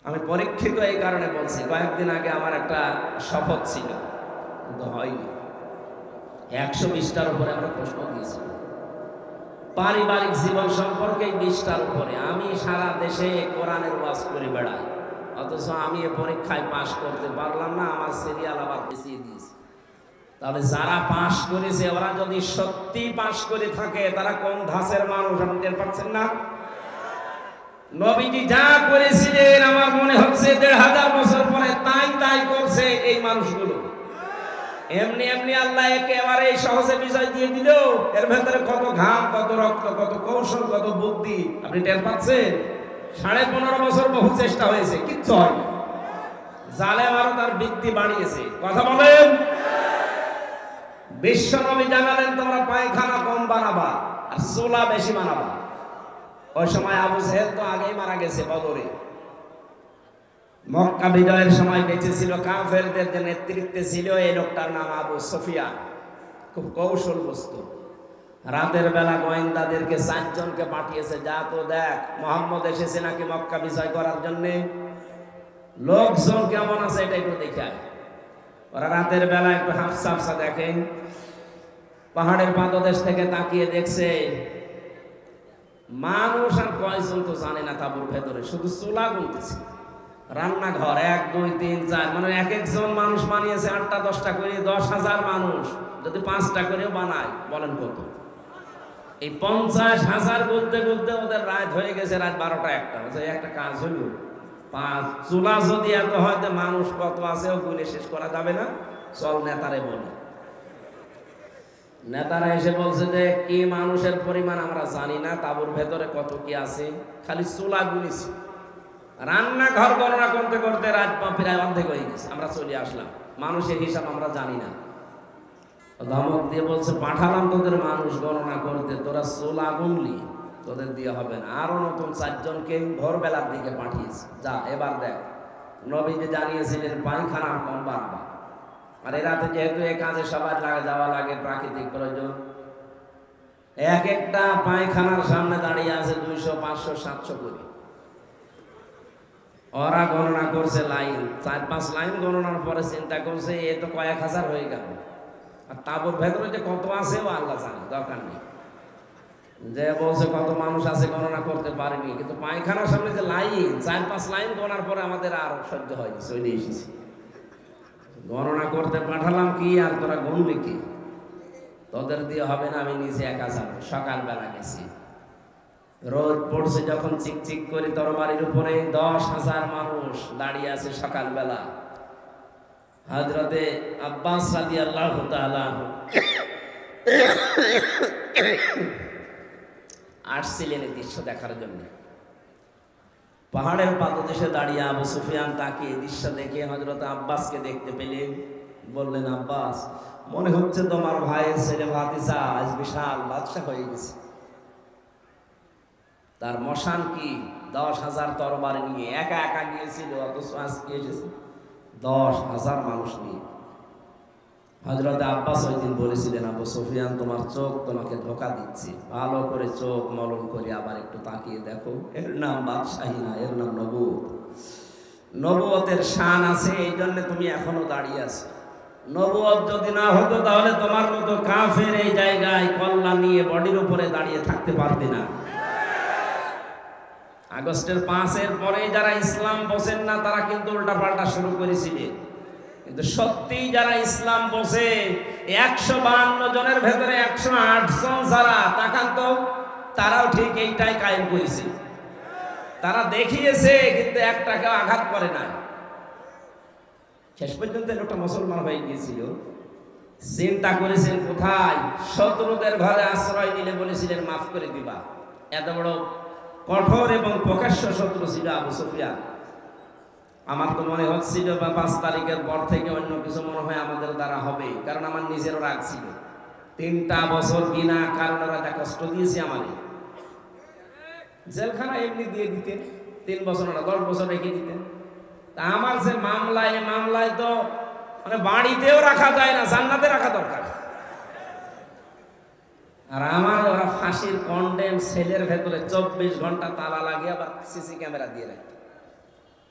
আমি পরীক্ষিত এই কারণে বলছি, কয়েকদিন আগে আমার একটা শপথ ছিল, কিন্তু হয়নি। 120টার উপরে আমরা প্রশ্ন দিয়েছি পারিবারিক জীবন সম্পর্কে, 20টার উপরে। আমি সারা দেশে কোরআনের ওয়াজ করে বেড়াই, অথচ আমি এ পরীক্ষায় পাশ করতে পারলাম না। আমার সিরিয়াল আবার পিছিয়ে দিয়েছে। তাহলে যারা পাশ করেছে ওরা যদি সত্যি পাশ করে থাকে, তারা কোন ধাঁচের মানুষ আপনি টের পাচ্ছেন না? নবীজি যা করেছিলেন আমার মনে হচ্ছে 1500 বছর পরে তাই তাই করছে এই মানুষগুলো। এমনি এমনি আল্লাহ একেবারে সহজে বিজয় দিয়ে দিল। এর ভেতরে কত ঘাম, কত রক্ত, কত কৌশল, কত বুদ্ধি আপনি টের পাচ্ছেন? 15.5 বছর বহু চেষ্টা হয়েছে, কিচ্ছু হয়। জালেম আরো তার বৃদ্ধি বাড়িয়েছে। কথা বলেন। বিশ্ব নবী জানালেন তোমরা পায়খানা কম বানাবা আর চুলা বেশি বানাবা। ওই সময় আবু জেহেল তো আগেই মারা গেছে বদরে। মক্কা বিজয়ের সময় বেঁচে ছিল, কাফেরদের যে নেতৃত্বে ছিল এই লোকটার নাম আবু সুফিয়ান। খুব কৌশল বস্তু। রাতের বেলা গোয়েন্দাদেরকে 4 জনকে পাঠিয়েছে, যা তো দেখ মুহাম্মদ এসেছে নাকি মক্কা বিজয় করার জন্য, লোকজন কেমন আছে এটা একটু দেখে আয়। ওরা রাতের বেলা একটু হাফসা হাফসা দেখে, পাহাড়ের পাদদেশ থেকে তাকিয়ে দেখছে মানুষ আর কয়জন তো জানে না তাঁবুর ভেতরে, শুধু চুলা গুনতেছে। রান্নাঘর 1 2 3 4, মানে এক একজন মানুষ বানিয়েছে 8টা 10টা করে। 10,000 মানুষ যদি 5টা করেও বানায়, বলেন কত? এই 50,000 বলতে বলতে ওদের রাত হয়ে গেছে, রাত 12টা 1টা। একটা কাজ হইল, 5 চুলা যদি এত হয়, মানুষ কত আছে ও গুনে শেষ করা যাবে না। চল নেতারে বলি। নেতারা এসে বলছে যে কি মানুষের পরিমাণ আমরা জানি না, তাঁবুর ভেতরে কত কি আছে, খালি চুলা গুনেছি। রান্নাঘর গণনা করতে করতে রাত প্রায় অর্ধেক হয়ে গেছে, আমরা চলে আসলাম। মানুষের হিসাব আমরা জানি না। ধমক দিয়ে বলছে পাঠালাম তোদের মানুষ গণনা করতে, তোরা চুলা গুনলি, তোদের দিয়ে হবে না। আরো নতুন 4 জনকে ভোরবেলার দিকে পাঠিয়েছে, যা এবার দেখ। নবীজি জানিয়েছিলেন পায়খানা কম বানাবা। আর এই রাতে যেহেতু এই কাজে সবার যাওয়া লাগে, প্রাকৃতিক প্রয়োজন, এক একটা পায়খানার সামনে দাঁড়িয়ে আছে 200 500 700 করে। ওরা গণনা করছে লাইন, 4-5 লাইন গণনার পরে চিন্তা করছে এ তো কয়েক হাজার হয়ে গেল। আর তাঁবুর ভেতরে যে কত আছে ও আল্লাহ জানে, দরকার নেই। যে বলছে কত মানুষ আছে গণনা করতে পারেনি, কিন্তু পায়খানার সামনে যে লাইন, 4-5 লাইন গণার পরে আমাদের আর সহ্য হয়নি, চলে এসেছি। গণনা করতে পাঠালাম কি আর তোরা গুনবি কি? তোদের দিয়ে হবে না, আমি নিজে একা যাবো। সকালবেলা গেছি, রোদ পড়ছে যখন, চিকচিক করে তরবারির উপরে 10,000 মানুষ দাঁড়িয়ে আছে সকালবেলা। হযরতে আব্বাস রাদিয়াল্লাহু তাআলা আসছিলেন এই দৃশ্য দেখার জন্য। পাহাড়ের পাদদেশে দাঁড়িয়ে আবু সুফিয়ান তাকিয়ে দৃশ্য দেখে হযরত আব্বাসকে দেখতে পেলেন। বললেন, আব্বাস, মনে হচ্ছে তোমার ভাইয়ের ছেলে ভাতিজা আজ বিশাল বাদশা হয়ে গেছে। তার মশান কি 10,000 তরবারি নিয়ে একা একা গিয়েছিল, অথচ আজকে এসেছে 10,000 মানুষ নিয়ে। হযরত আব্বাস ওই দিন বলেছিলেন, আবু সুফিয়ান তোমার চোখ তোমাকে ধোঁকা দিচ্ছে, ভালো করে চোখ মলন করে আবার একটু তাকিয়ে দেখো। এর নাম বাদশাহী না, এর নাম নবুয়ত। নবুয়তের শান আছে, এই জন্য তুমি এখনো দাঁড়িয়ে আছো। নবুয়ত যদি না হতো তাহলে তোমার মতো কাফের এই জায়গায় কল্লা নিয়ে বডির উপরে দাঁড়িয়ে থাকতে পারতি না। আগস্টের 5-এর পরে যারা ইসলাম বোঝেন না তারা কিন্তু উল্টাপাল্টা শুরু করেছিলেন, কিন্তু সত্যি যারা ইসলাম বোঝে 152 জনের ভেতরে 108 জন যারা, তাকান তো, তারাও ঠিক এইটাই কায়েম করেছে। তারা দেখিয়েছে, কিন্তু একটাকেও আঘাত করে না। শেষ পর্যন্ত একটা মুসলমান হয়ে গিয়েছিল। চিন্তা করেছেন কোথায়? শত্রুদের ঘরে আশ্রয় নিলে বলেছিলেন মাফ করে দিবা। এত বড় কঠোর এবং প্রকাশ্য শত্রু ছিল আবু সুফিয়ান। আমার তো মনে হচ্ছিল 5 তারিখের পর থেকে অন্য কিছু মনে হয় আমাদের দ্বারা হবে, কারণ আমার নিজেরও রাগ ছিল। 3টা বছর বিনা কারণে রাজা কষ্ট দিয়েছে আমারে। জেলখানা এমনি দিয়ে দিতেন, 3 বছর না 10 বছর রেখে দিতেন। তা আমার যে মামলায় তো মানে বাড়িতেও রাখা যায় না, জান্নাতে রাখা দরকার। আর আমার ওরা ফাঁসির কন্ডেম সেলের ভেতরে 24 ঘন্টা তালা লাগিয়ে আবার সিসি ক্যামেরা দিয়ে রাখে।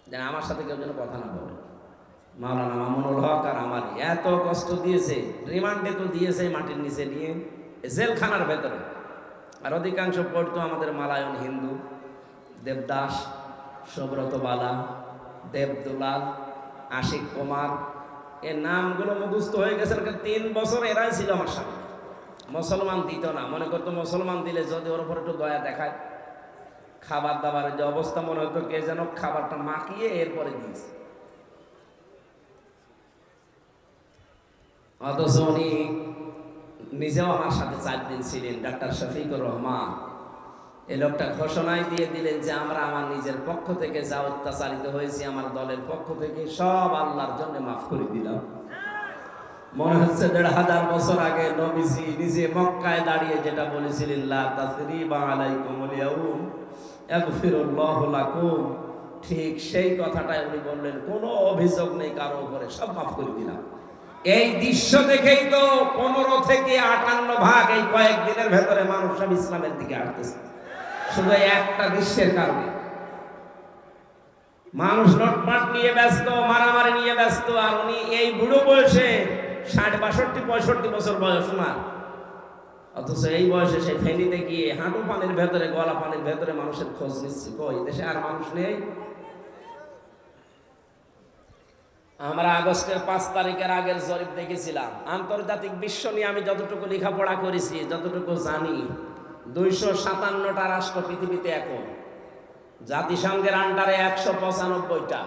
যেন আমার সাথে কেউ যেন কথা না বলে। মাওলানা মামুনুল হক আর আমারই এত কষ্ট দিয়েছে, রিমান্ডে তো দিয়েছে মাটির নিচে নিয়ে, জেলখানার ভেতরে। আর অধিকাংশ পড়তো আমাদের মালায়ন হিন্দু, দেবদাস, সুব্রত বালা, দেবদুলাল, আশিক কুমার, এর নামগুলো মুখস্থ হয়ে গেছে। 3 বছর এরাই ছিল আমার সামনে। মুসলমান দিত না, মনে করতো মুসলমান দিলে যদি ওর উপর একটু দয়া দেখায়, খাবার দাবারের যে অবস্থা মনে হতো কে যেন খাবারটা মাখিয়ে এরপরে দিয়েছে। অথচ উনি নিজেও আমার সাথে 4 দিন ছিলেন। ডাক্তার শফিকুর রহমান এই লোকটা ঘোষণাই দিয়ে দিলেন যে আমরা আমার নিজের পক্ষ থেকে যা অত্যাচারিত হয়েছি, আমার দলের পক্ষ থেকে সব আল্লাহর জন্য মাফ করে দিলাম। মনে হচ্ছে 1500 বছর আগে নবীজি নিজে মক্কায় দাঁড়িয়ে যেটা বলেছিলেন, লা তাসরিবা আলাইকুমুল ইয়াউম ইয়াগফিরুল্লাহু লাকুম, ঠিক সেই কথাটাই উনি বললেন। কোনো অভিযোগ নেই কারো উপরে, সব মাফ করে দিলাম। এই দৃশ্য দেখেই তো 15 থেকে 58 ভাগ এই কয়েকদিনের ভেতরে মানুষ সব ইসলামের দিকে আসতেছে, শুধু একটা দৃশ্যের কারণে। মানুষ লটপাট নিয়ে ব্যস্ত, মারামারি নিয়ে ব্যস্ত, আর উনি এই বুড়ো বয়সে 60, 62, 65 বছর বয়স ওনার, অথচ এই বয়সে সে ফেনীতে গিয়ে হাঁটু পানির ভেতরে, গলা পানির ভেতরে মানুষের খোঁজ নিচ্ছে। কই দেশে আর মানুষ নেই? আমরা আগস্টের 5 তারিখের আগের জরিপ দেখেছিলাম। আন্তর্জাতিক বিশ্ব নিয়ে আমি যতটুকু লেখাপড়া করেছি, যতটুকু জানি, 257টা রাষ্ট্র পৃথিবীতে এখন, জাতিসংঘের আন্ডারে 195টা।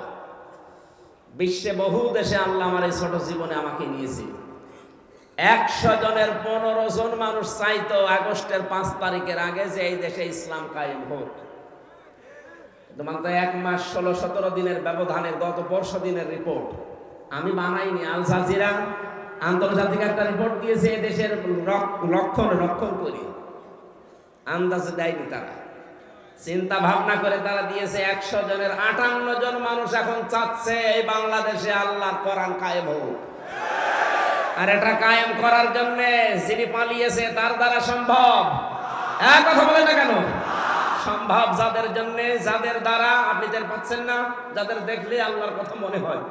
বিশ্বে বহু দেশে আল্লাহ আমার এই ছোট জীবনে আমাকে নিয়েছে। 100 জনের 15 জন মানুষ চাইতো আগস্টের 5 তারিখের আগে যে এই দেশে ইসলাম কায়েম হোক। মাত্র 1 মাস 16-17 দিনের ব্যবধানের গত 15 দিনের রিপোর্ট আমি বানাইনি, আল জাজিরা আন্তর্জাতিক একটা রিপোর্ট দিয়েছে। এই দেশের রক্ষণ করি আন্দাজে দেয়নি তারা, চিন্তা ভাবনা করে তারা দিয়েছে। 100 জনের 58 জন মানুষ এখন চাচ্ছে এই বাংলাদেশে আল্লাহর কোরআন কায়েম হোক। আর এটা কায়েম করার জন্য যিনি পালিয়েছে তার দ্বারা সম্ভব। এক কথা বলেন না কেন? সম্ভব যাদের জন্য, যাদের দ্বারা আপনি টের পাচ্ছেন না, যাদের দেখলে আল্লাহর কথা মনে হয়।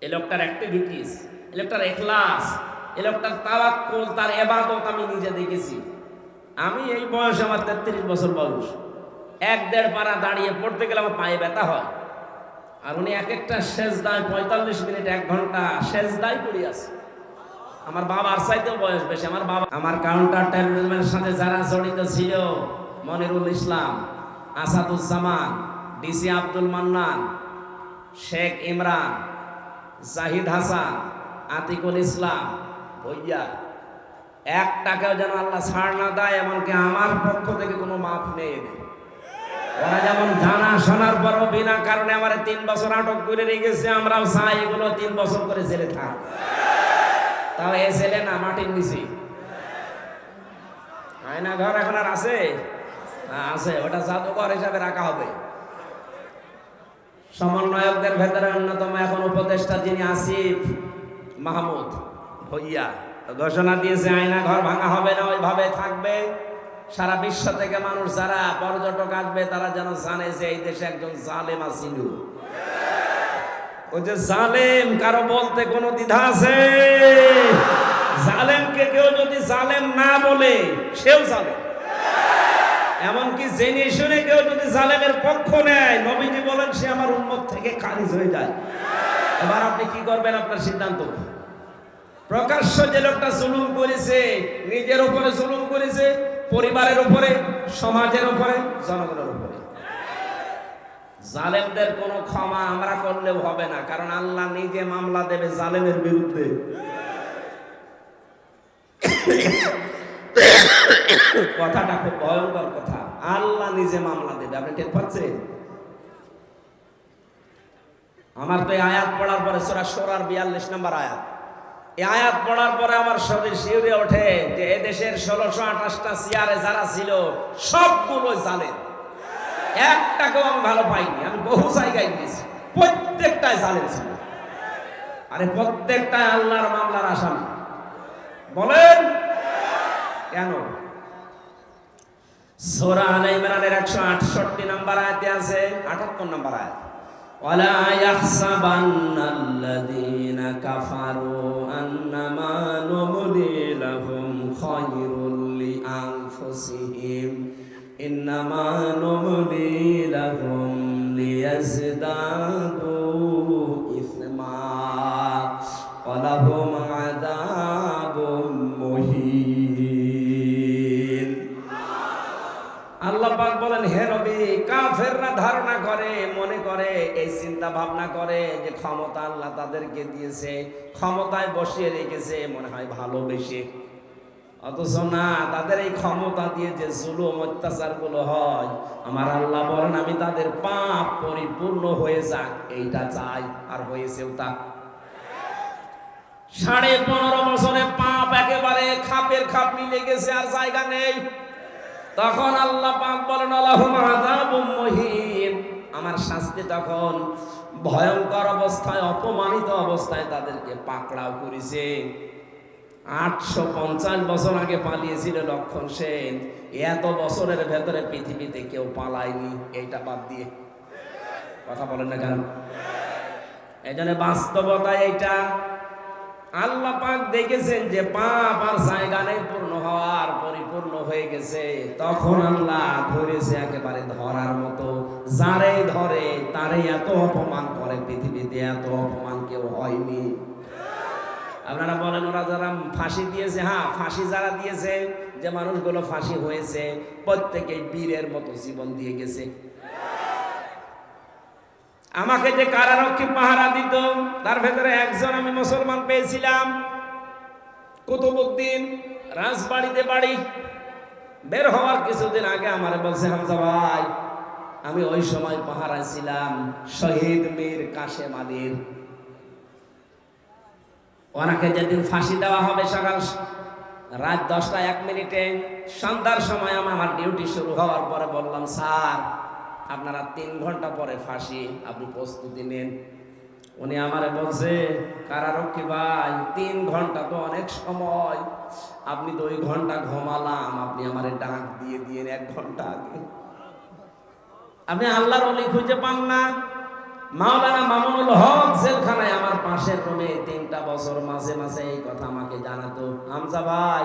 এই লোকটার অ্যাক্টিভিটিস, এই লোকটার ইখলাস, এই লোকটার তাওয়াক্কুল, তার ইবাদত আমি নিজে দেখেছি। আমি এই বয়সে, আমার 33 বছর বয়স, 1-1.5 পারা দাঁড়িয়ে পড়তে গেলে আমার পায়ে ব্যথা হয়। আর উনি এক একটা সেজদায় 45 মিনিট 1 ঘন্টা সেজদায় পড়ে আছে। আমার বাবার চাইতেও বয়স বেশি। আমার বাবা, আমার কাউন্টার টেররিজমের সাথে যারা জড়িত ছিল, মনিরুল ইসলাম, আসাদুজ্জামান, ডিসি আব্দুল মান্নান, শেখ ইমরান, জাহিদ হাসান, আতিকুল ইসলাম, ভইয়া, 1 টাকাও যেন আল্লাহ ছাড় না দেয়, এমনকি আমার পক্ষ থেকে কোনো মাফ নেই। ওরা যেমন জানা শোনার পরও বিনা কারণে আমার 3 বছর আটক করে রেখেছে, আমরাও চাই এগুলো 3 বছর করে জেলে থাক। তাও এ ছেলে না, মাটির নিচে আয়না ঘর এখন আর আছে? আছে, ওটা জাদুঘর হিসাবে রাখা হবে। সমন্বয়কদের ভেতরে অন্যতম এখন উপদেষ্টা যিনি আসিফ মাহমুদ ভইয়া ঘোষণা দিয়েছে আয়না ঘর ভাঙা হবে না, ওইভাবে থাকবে। সারা বিশ্ব থেকে মানুষ যারা পর্যটক আসবে তারা যেন জানে যে এই দেশে একজন জালেম আছিল। ওই যে জালেম, কারো বলতে কোনো দ্বিধা আছে? জালেমকে কেউ যদি জালেম না বলে, সেও জালেম। এমনকি জেনে শুনে কেউ যদি জালেমের পক্ষ নেয়, নবীজি বলেন সে আমার উম্মত থেকে খারিজ হয়ে যায়। এবার আপনি কি করবেন? আপনার সিদ্ধান্ত। প্রকাশ্য যে লোকটা জুলুম করেছে, নিজের উপরে জুলুম করেছে, পরিবারের উপরে, সমাজের উপরে, জনগণের উপরে, জালেমদের কোনো ক্ষমা আমরা করলেও হবে না, কারণ আল্লাহ নিজে মামলা দেবে জালেমের বিরুদ্ধে। কথাটা খুব ভয়ঙ্কর কথা। আল্লাহ নিজে মামলা দেবে, আপনি টের পাচ্ছেন? আমার তো এই আয়াত পড়ার পরে, সূরা শুরার 42 নম্বর আয়াত, এই আয়াত পড়ার পরে আমার শরীর শিউরে ওঠে যে এদেশের 1628টা চেয়ারে যারা ছিল সবগুলো জালেম। একটাকেও আমি ভালো পাইনি। আমি বহু জায়গায় গিয়েছি, প্রত্যেকটাই জালেম ছিল। আরে প্রত্যেকটাই আল্লাহর মামলার আসামি। বলেন কেন? সূরা আলে ইমরানের 168 নম্বর আয়াতে আছে, 78 নম্বর আয়াত, ওয়ালা ইয়াহসাবান্নাল্লাযীনা কাফারু আন্নামা নুমলি লাহুম খায়রুল লিআনফুসিহিম ইন্নামা নুমলি লাহুম লিয়াজদাদু ইসমা ওয়া লাহুম আযাবুম মুহিন। আল্লাহ পাক বলেন, হে নবী, কাফেররা ধারণা করে, মনে করে, এই চিন্তা ভাবনা করে যে ক্ষমতা আল্লাহ তাদেরকে দিয়েছে, ক্ষমতায় বসিয়ে রেখেছে, মনে হয় ভালোবেসে। অথচ না, তাদের এই ক্ষমতা দিয়ে যে জুলুম অত্যাচার গুলো হয়, আমার আল্লাহ বলেন আমি তাদের পাপ পরিপূর্ণ হয়ে যাক এইটা চাই, আর হয়েছেও তা। 15.5 বছরে পাপ একেবারে খাপের খাপ মিলে গেছে, আর জায়গা নেই। তখন আল্লাহ পাক বলেন আলাহুম আযাবুম মুহিন, আমার শাস্তি তখন ভয়ঙ্কর অবস্থায়, অপমানিত অবস্থায় তাদেরকে পাকড়াও করেছে। 850 বছর আগে পালিয়েছিল লক্ষণ সেন, এত বছরের ভেতরে পৃথিবীতে কেউ পালায়নি, এইটা বাদ দিয়ে। কথা বলেন না কেন? এই জন্য বাস্তবতা এইটা। আল্লাহ পাক দেখেছেন যে পাপ আর জায়গা নেই পূর্ণ হওয়ার, পরিপূর্ণ হয়ে গেছে, তখন আল্লাহ ধরেছে একেবারে ধরার মতো। যারে ধরে তারে এত অপমান করে, পৃথিবীতে এত অপমান কেউ হয়নি। আপনারা বলেন ওরা যারা ফাঁসি দিয়েছে, হ্যাঁ ফাঁসি যারা দিয়েছে, যে মানুষগুলো ফাঁসি হয়েছে প্রত্যেকেই বীরের মতো জীবন দিয়ে গেছে। আমাকে যে কারারক্ষী পাহারা দিত, তার ভেতরে একজন আমি মুসলমান পেয়েছিলাম, কুতুবউদ্দিন, রাজবাড়িতে বাড়ি। বের হওয়ার কিছুদিন আগে আমারে বলছে, হামজা ভাই, আমি ওই সময় পাহারায় ছিলাম শহীদ মীর কাশেম আলীর। ওনাকে যেদিন ফাঁসি দেওয়া হবে সকাল রাত 10টা 1 মিনিটে, সন্ধ্যার সময় আমার ডিউটি শুরু হওয়ার পরে বললাম, স্যার আপনারা 3 ঘন্টা পরে ফাঁসি, আপনি প্রস্তুতি নেন। উনি আমারে বলছে, কারারক্ষী ভাই 3 ঘন্টা তো অনেক সময়, আপনি 2 ঘন্টা ঘুমালাম, আপনি আমারে ডাক দিয়ে 1 ঘন্টা আগে। আপনি আল্লাহর ওলি খুঁজে পান না? মাওলানা মামুনুল হক জেলখানায় আমার পাশের রুমে 3টা বছর মাঝে মাঝে এই কথা আমাকে জানাতো, হামজা ভাই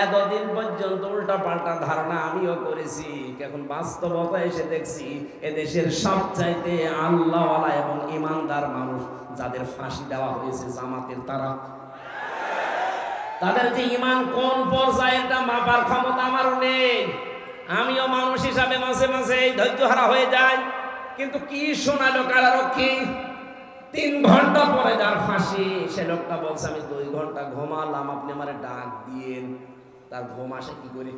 এতদিন পর্যন্ত উল্টা পাল্টা ধারণা আমিও করেছি, এখন বাস্তবতা এসে দেখছি এদেশের সবচাইতে আল্লাহওয়ালা এবং ইমানদার মানুষ যাদের ফাঁসি দেওয়া হয়েছে জামাতের, তাদের যে ইমান কোন পর্যায়ে এটা মাপার ক্ষমতা আমারও নেই। আমিও মানুষ হিসাবে মাঝে মাঝে ধৈর্য হারা হয়ে যায়। কিন্তু কি শোনালো কারারক্ষী, 3 ঘন্টা পরে যার ফাঁসি, সে লোকটা বলছে আমি 2 ঘন্টা ঘুমালাম, আপনি আমারে ডাক দিয়েন। তার ঘুম আসে কি করে?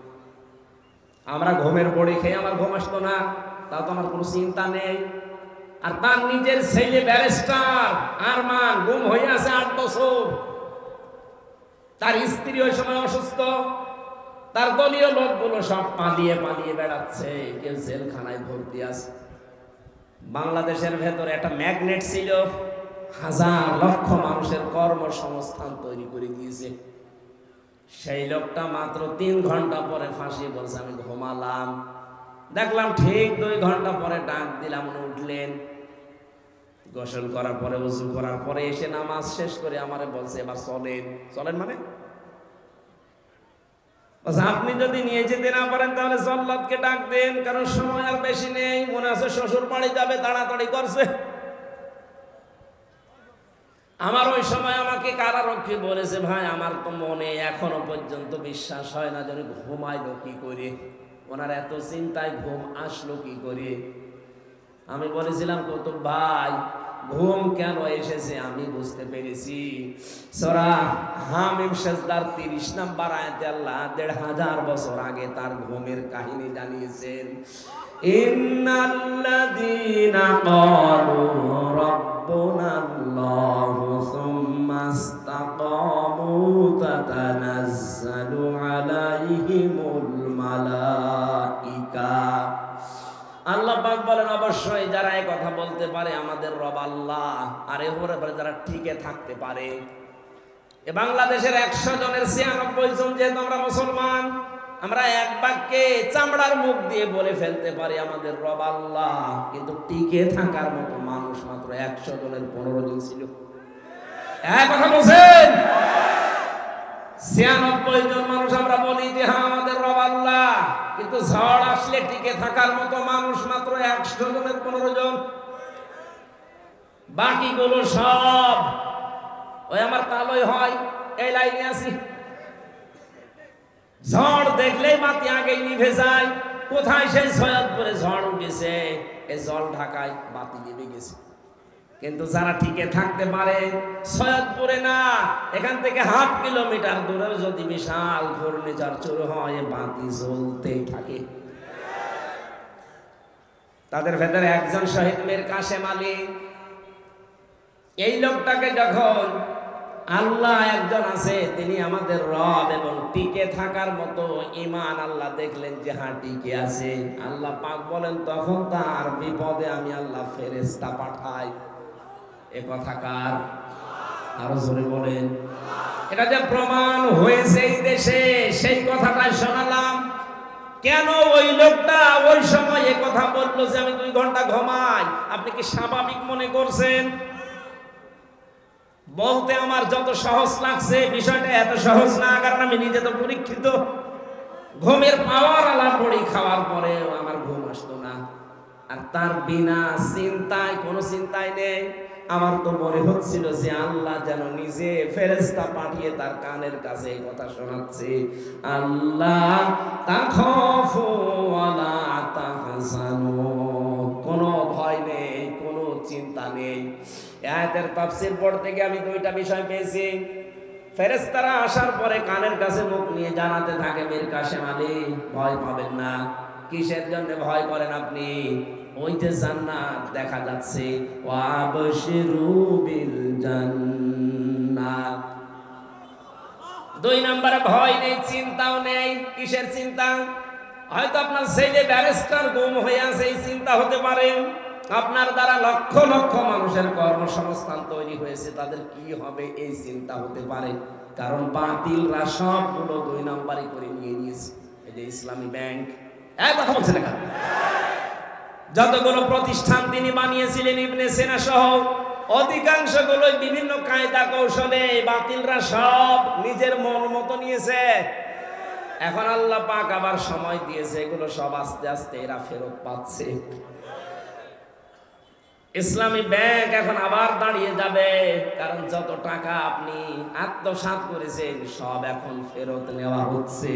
আমরা ঘুমের বড়ি খেয়ে আমার ঘুম আসতো না, তাও তো আমার কোনো চিন্তা নেই। আর তার নিজের ছেলে ব্যারিস্টার আরমান গুম হয়ে আছে 8 বছর। তার স্ত্রী ওই সময় অসুস্থ, তার দলীয় লোকগুলো সব পালিয়ে পালিয়ে বেড়াচ্ছে, কেউ জেলখানায় ভর্তি আছে। বাংলাদেশের ভেতরে একটা ম্যাগনেট ছিল, 1000 লক্ষ মানুষের কর্মসংস্থান তৈরি করে দিয়েছে। সেই লোকটা মাত্র 3 ঘন্টা পরে ফাঁসি, বলছে আমি ঘুমালাম। দেখলাম ঠিক 2 ঘন্টা পরে ডাক দিলাম, উনি উঠলেন। গোসল করার পরে, ওযু করার পরে এসে নামাজ শেষ করে আমারে বলছে এবার চলেন। চলেন মানে আপনি যদি নিয়ে যেতে না পারেন তাহলে জল্লাদকে ডাক দেন, কারণ সময় আর বেশি নেই। মনে আছে শ্বশুর বাড়ি যাবে, তাড়াতাড়ি করছে। আমার ওই সময় আমাকে কারারক্ষী বলেছে, ভাই আমার তো মনে এখনো পর্যন্ত বিশ্বাস হয় না যেন ঘুমাইলো কি করে, ওনার এত চিন্তায় ঘুম আসলো কি করে। আমি বলেছিলাম, কুতুব ভাই ঘুম কেন এসেছে আমি বুঝতে পেরেছি। সূরা হামিম সিজদার 30 নম্বর আয়াতে আল্লাহ 1500 বছর আগে তার ঘুমের কাহিনী জানিয়েছেন। ইন্নাল্লাযীনা ক্বালু রাব্বুনাল্লাহু সুম্মা ইসতাকামু তাতানাজ্জালু আলাইহিমুল মালাইকা। আল্লাহ পাক বলেন, অবশ্যই যারা এই কথা বলতে পারে আমাদের রব আল্লাহ, আর এর উপরে যারা টিকে থাকতে পারে। এ বাংলাদেশের 100 জনের 96 জন যেহেতু আমরা মুসলমান, আমরা এক বাক্যে চামড়ার মুখ দিয়ে বলে ফেলতে পারি আমাদের রব আল্লাহ, কিন্তু টিকে থাকার মতো মানুষ মাত্র 100 জনের 15 জন ছিল। এক কথা বলছেন, 96 জন মানুষ আমরা বলি যে হ্যাঁ আমাদের রব আল্লাহ, কিন্তু ঝড় আসলে টিকে থাকার মতো মানুষ মাত্র 100 জনের 15 জন। বাকিগুলো সব ওই আমার তালই হয় এই লাইনে আছি। ঝড় দেখলেই বাতি আগেই নিভে যায়। কোথায় সেই সৈয়দপুরে ঝড় উঠেছে, এই জল ঢাকায় বাতি নিভে গেছে। কিন্তু যারা টিকে থাকতে পারে, সৈয়দপুরে না, এখান থেকে 1/2 কিলোমিটার দূরেও যদি বিশাল ঘূর্ণিঝড় শুরু হয়, বাতি জ্বলতেই থাকে। তাদের ভেতরে একজন শহীদ মীর কাশেম আলী। এই লোকটাকে যখন আল্লাহ একজন আছে, তিনি আমাদের রব, এবং টিকে থাকার মতো ঈমান আল্লাহ দেখলেন যে হ্যাঁ টিকে আছে, আল্লাহ পাক বলেন তখন তার বিপদে আমি আল্লাহ ফেরেশতা পাঠাই। এ কথা কার? আরো জোরে বলেন। এটা যে প্রমাণ হয়েছে এই দেশে, সেই কথাটাই শোনালাম। কেন ওই লোকটা ওই সময় এ কথা বললো যে আমি 2 ঘন্টা ঘুমাই? আপনি কি স্বাভাবিক মনে করছেন? বলতে আমার যত সহজ লাগছে, বিষয়টা এত সহজ না, কারণ আমি নিজে তো পরীক্ষিত। ঘুমের পাওয়ার আলাপ পড়ি, খাওয়ার পরে আমার ঘুম আসতো না। আর তার বিনা চিন্তায়, কোনো চিন্তায় নেই, আমার তো মনে হচ্ছিল যে আল্লাহ যেন নিজে ফেরেশতা পাঠিয়ে তার কানের কাছে এই কথা শোনাচ্ছে, আল্লাহ তাখাফু ওয়ালা তাহজানু, কোনো ভয় নেই, কোনো চিন্তা নেই। আয়াতের তাফসীর পড়তে গিয়ে আমি 2টা বিষয় পেয়েছি। ফেরেশতারা আসার পরে কানের কাছে মুখ নিয়ে জানাতে থাকে, মীর কাশেম আলী ভয় পাবেন না। কিসের জন্য ভয় করেন আপনি? ওই যে জান্নাত দেখা যাচ্ছে, ওয়াবশিরু বিল জান্নাত। 2 নম্বরে ভয় নেই, চিন্তাও নেই। কিসের চিন্তা? হয়তো আপনার ছেলে ব্যারিস্টার গুম হয়ে আছে, এই চিন্তা হতে পারে। আপনার দ্বারা লক্ষ লক্ষ মানুষের কর্মসংস্থান তৈরি হয়েছে, তাদের কি হবে এই চিন্তা হতে পারে। কারণ বাতিলরা সবগুলো 2 নম্বরই করে নিয়ে নিয়েছে। এই যে ইসলামী ব্যাংক, এক কথা বলছে না, যতগুলো প্রতিষ্ঠান তিনি বানিয়েছিলেন ইবনে সিনা সহ, অধিকাংশগুলোই বিভিন্ন কায়দা কৌশলে বাতিলরা সব নিজের মন মতো নিয়েছে। এখন আল্লাহ পাক আবার সময় দিয়েছে, এগুলো সব আস্তে আস্তে এরা ফেরত পাচ্ছে। ইসলামী ব্যাংক এখন আবার দাঁড়িয়ে যাবে, কারণ যত টাকা আপনি আত্মসাৎ করেছেন সব এখন ফেরত নেওয়া হচ্ছে।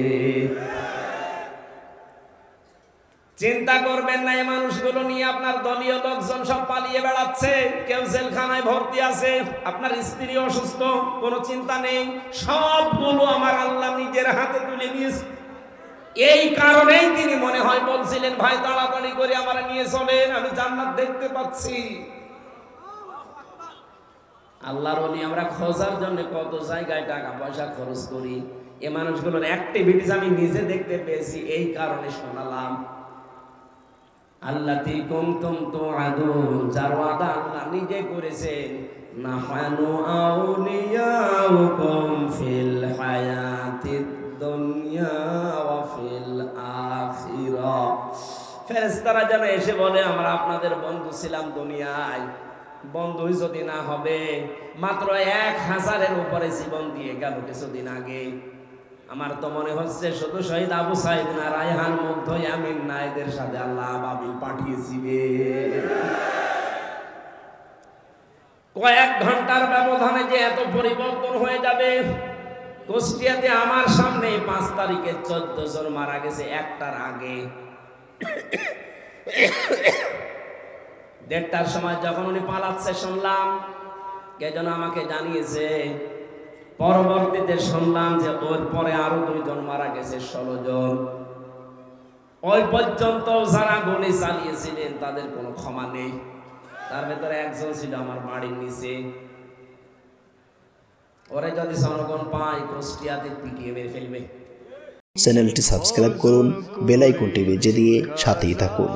চিন্তা করবেন না, এই মানুষগুলো নিয়ে আপনার দলীয় লোকজন সব পালিয়ে বেড়াচ্ছে, কেউ জেলখানায় ভর্তি আছে, আপনার স্ত্রী অসুস্থ, কোনো চিন্তা নেই, সবগুলো আমার আল্লাহ নিজের হাতে তুলে নিয়েছে। এই কারণেই তিনি মনে হয় বলছিলেন, ভাই তাড়াতাড়ি করে আমার নিয়ে চলেন, আমি জান্নাত দেখতে পাচ্ছি। আল্লাহর ওলি আমরা খোঁজার জন্য কত জায়গায় টাকা পয়সা খরচ করি, এই মানুষগুলোর অ্যাক্টিভিটিস আমি নিজে দেখতে পেয়েছি, এই কারণে শোনালাম। আল্লাতী কুনতুম তুআদুন, যার ওয়াদা আল্লাহ নিজে করেছেন, নাহনু আউলিয়াউকুম ফিল হায়াতিদ দুনিয়া ওয়া ফিল আখিরাহ। ফেরেশতারা যেন এসে বলে, আমরা আপনাদের বন্ধু ছিলাম দুনিয়ায়, বন্ধুই যদি না হবে, মাত্র 1000-এর উপরে জীবন দিয়ে গেল কিছুদিন আগে। আমার তো মনে হচ্ছে শুধু শহীদ আবু সাইদ না, রায়হান, মুগ্ধ, ইয়ামিন না, এদের সাথে আল্লাহ আবাবিল পাঠিয়েছিবে। কয়েক ঘন্টার ব্যবধানে যে এত পরিবর্তন হয়ে যাবে। কুষ্টিয়াতে আমার সামনে 5 তারিখে 14 জন মারা গেছে, 1টার আগে। 1:30টার সময় যখন উনি পালাচ্ছে শুনলাম, কে যেন আমাকে জানিয়েছে। পরবর্তীতে শুনলাম যে ওর পরে আরো 2 জন মারা গেছে, 16 জন। ওই পর্যন্ত যারা গুলি চালিয়েছিলেন তাদের কোনো ক্ষমা নেই। তার ভেতরে একজন ছিল আমার বাড়ির নিচে, ওরে যদি জনগণ পায় কুষ্টিয়াতে পিটিয়ে মেরে ফেলবে। চ্যানেলটি সাবস্ক্রাইব করুন, বেল আইকনটি বেজে দিয়ে সাথেই থাকুন।